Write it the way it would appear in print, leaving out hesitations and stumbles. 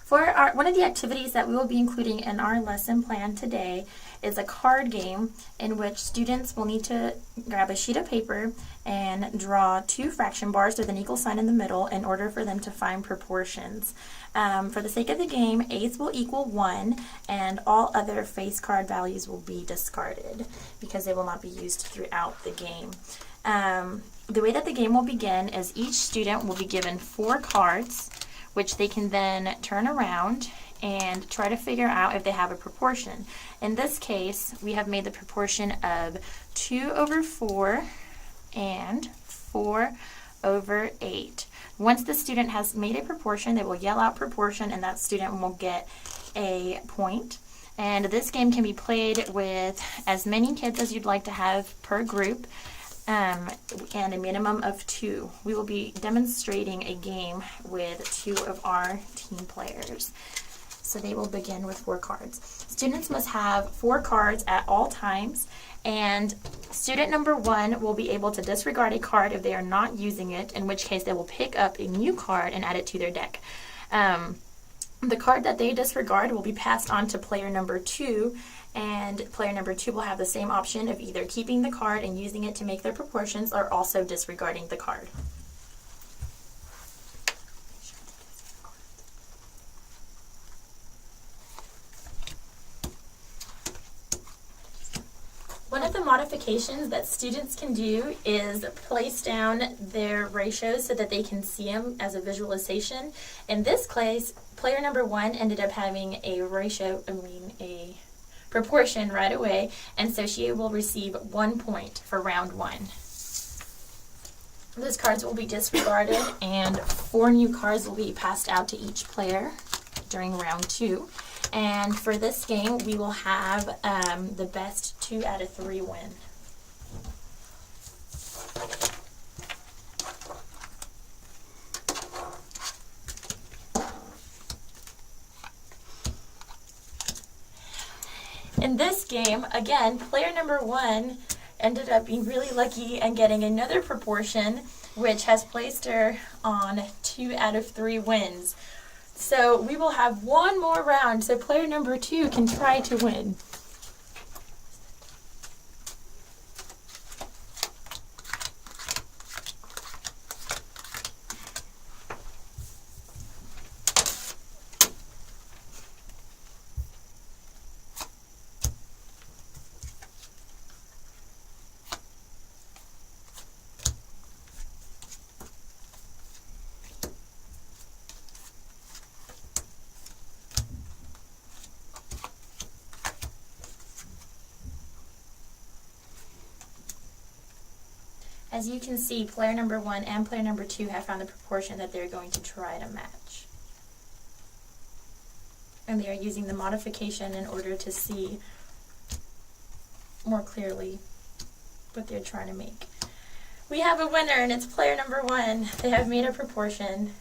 One of the activities that we will be including in our lesson plan today is a card game in which students will need to grab a sheet of paper and draw two fraction bars with an equal sign in the middle in order for them to find proportions. For the sake of the game, eighths will equal 1 and all other face card values will be discarded because they will not be used throughout the game. The way that the game will begin is each student will be given 4 cards, which they can then turn around and try to figure out if they have a proportion. In this case, we have made the proportion of 2 over 4 and 4 over 8. Once the student has made a proportion, they will yell out proportion and that student will get a point. And this game can be played with as many kids as you'd like to have per group. And a minimum of 2. We will be demonstrating a game with 2 of our team players. So they will begin with 4 cards. Students must have 4 cards at all times, and student number 1 will be able to disregard a card if they are not using it, in which case they will pick up a new card and add it to their deck. The card that they disregard will be passed on to player number 2, and player number 2 will have the same option of either keeping the card and using it to make their proportions or also disregarding the card. One of the modifications that students can do is place down their ratios so that they can see them as a visualization. In this case, player number 1 ended up having a proportion right away, and so she will receive 1 point for round 1. Those cards will be disregarded and 4 new cards will be passed out to each player during round 2. And for this game, we will have the best 2 out of 3 win. In this game, again, player number 1 ended up being really lucky and getting another proportion, which has placed her on 2 out of 3 wins. So we will have one more round so player number 2 can try to win. As you can see, player number 1 and player number 2 have found the proportion that they're going to try to match. And they are using the modification in order to see more clearly what they're trying to make. We have a winner, and it's player number 1. They have made a proportion.